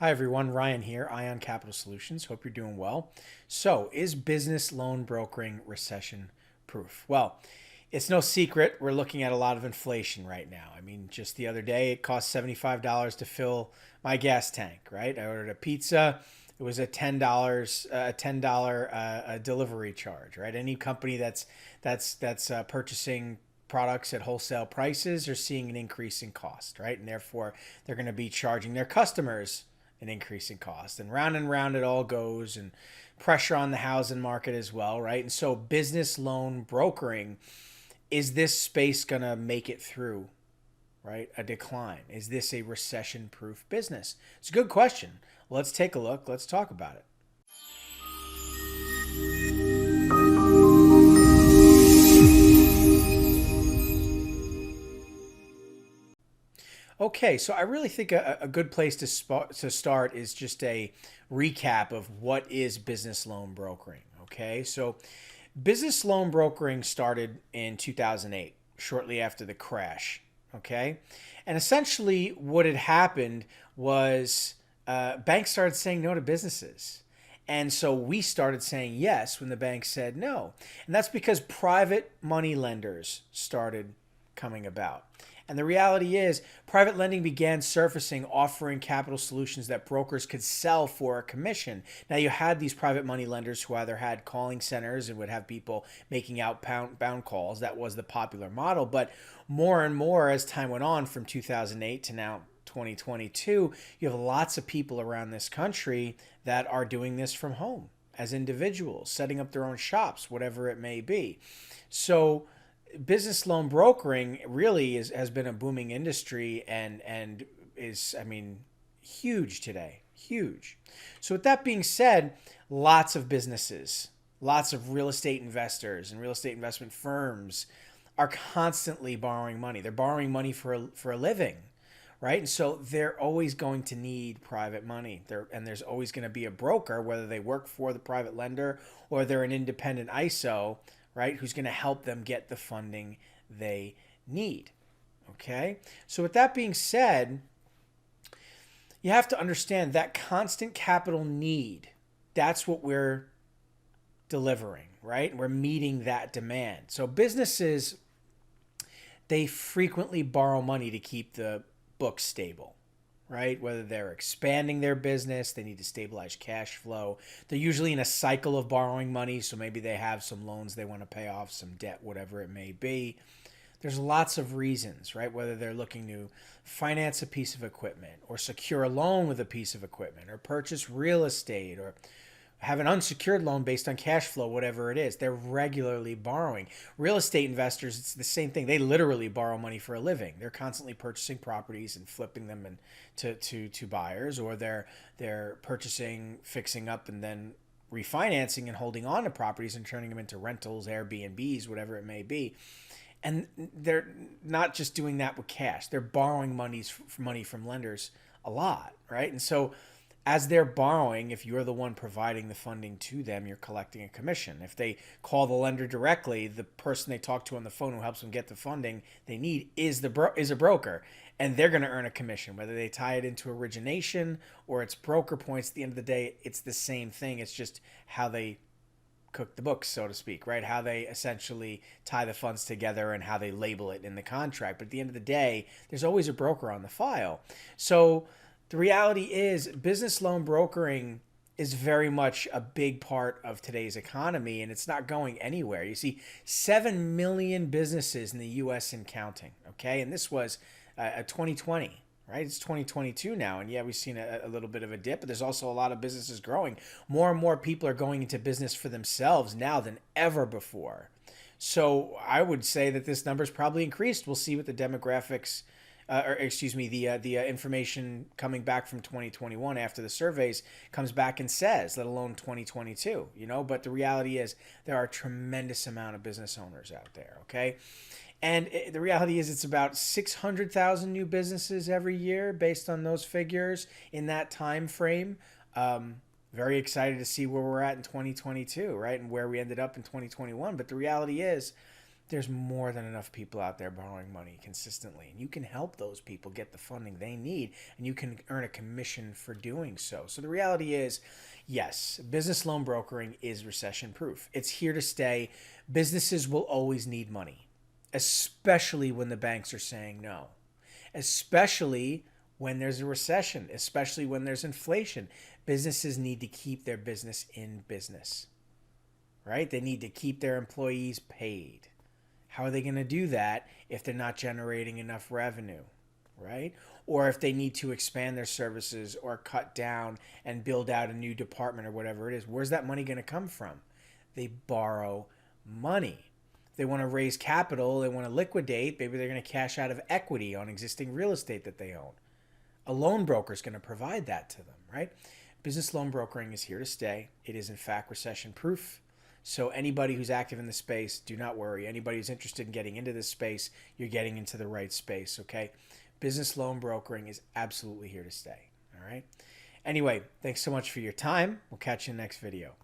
Hi everyone, Ryan here, Ion Capital Solutions. Hope you're doing well. So, is business loan brokering recession proof? Well, it's no secret we're looking at a lot of inflation right now. I mean, just the other day it cost $75 to fill my gas tank, right? I ordered a pizza. It was a $10 delivery charge, right? Any company that's purchasing products at wholesale prices are seeing an increase in cost, right? And therefore, they're going to be charging their customers an increase in cost. And round it all goes, and pressure on the housing market as well, right? And so, business loan brokering, is this space going to make it through, right? A decline? Is this a recession proof business? It's a good question. Let's take a look. Let's talk about it. Okay, so I really think a good place to start is just a recap of what is business loan brokering. Okay, so business loan brokering started in 2008, shortly after the crash. Okay, and essentially what had happened was banks started saying no to businesses. And so we started saying yes when the banks said no. And that's because private money lenders started coming about. And the reality is, private lending began surfacing, offering capital solutions that brokers could sell for a commission. Now, you had these private money lenders who either had calling centers and would have people making outbound calls. That was the popular model. But more and more as time went on, from 2008 to now 2022, you have lots of people around this country that are doing this from home as individuals, setting up their own shops, whatever it may be. So, business loan brokering really has been a booming industry and is, I mean, huge today. Huge. So with that being said, lots of businesses, lots of real estate investors and real estate investment firms are constantly borrowing money. They're borrowing money for a living, right? And so they're always going to need private money. And there's always going to be a broker, whether they work for the private lender or they're an independent ISO, right, who's going to help them get the funding they need. Okay? So, with that being said, you have to understand that constant capital need, that's what we're delivering, right? We're meeting that demand. So, businesses, they frequently borrow money to keep the books stable, right? Whether they're expanding their business, they need to stabilize cash flow. They're usually in a cycle of borrowing money, so maybe they have some loans they want to pay off, some debt, whatever it may be. There's lots of reasons, right? Whether they're looking to finance a piece of equipment or secure a loan with a piece of equipment or purchase real estate or have an unsecured loan based on cash flow, whatever it is. They're regularly borrowing. Real estate investors, it's the same thing. They literally borrow money for a living. They're constantly purchasing properties and flipping them to buyers, or they're purchasing, fixing up, and then refinancing and holding on to properties and turning them into rentals, Airbnbs, whatever it may be. And they're not just doing that with cash. They're borrowing money from lenders a lot, right? And so as they're borrowing, if you're the one providing the funding to them, you're collecting a commission. If they call the lender directly, the person they talk to on the phone who helps them get the funding they need is a broker, and they're going to earn a commission. Whether they tie it into origination or it's broker points, at the end of the day, it's the same thing. It's just how they cook the books, so to speak, right? How they essentially tie the funds together and how they label it in the contract. But at the end of the day, there's always a broker on the file. So the reality is, business loan brokering is very much a big part of today's economy, and it's not going anywhere. You see, 7 million businesses in the US and counting, okay? And this was a 2020, right? It's 2022 now, and yeah, we've seen a little bit of a dip, but there's also a lot of businesses growing. More and more people are going into business for themselves now than ever before. So I would say that this number's probably increased. We'll see what the demographics or excuse me, the information coming back from 2021 after the surveys comes back and says, let alone 2022, you know. But the reality is there are a tremendous amount of business owners out there, okay? And the reality is it's about 600,000 new businesses every year based on those figures in that time frame. Very excited to see where we're at in 2022, right? And where we ended up in 2021. But the reality is there's more than enough people out there borrowing money consistently. And you can help those people get the funding they need, and you can earn a commission for doing so. So the reality is, yes, business loan brokering is recession proof. It's here to stay. Businesses will always need money, especially when the banks are saying no, especially when there's a recession, especially when there's inflation. Businesses need to keep their business in business, right? They need to keep their employees paid. How are they going to do that if they're not generating enough revenue, right? Or if they need to expand their services or cut down and build out a new department or whatever it is, where's that money going to come from? They borrow money. They want to raise capital, they want to liquidate, maybe they're going to cash out of equity on existing real estate that they own. A loan broker is going to provide that to them, right? Business loan brokering is here to stay. It is, in fact, recession proof. So anybody who's active in the space, do not worry. Anybody who's interested in getting into this space, you're getting into the right space, okay? Business loan brokering is absolutely here to stay, all right? Anyway, thanks so much for your time. We'll catch you in the next video.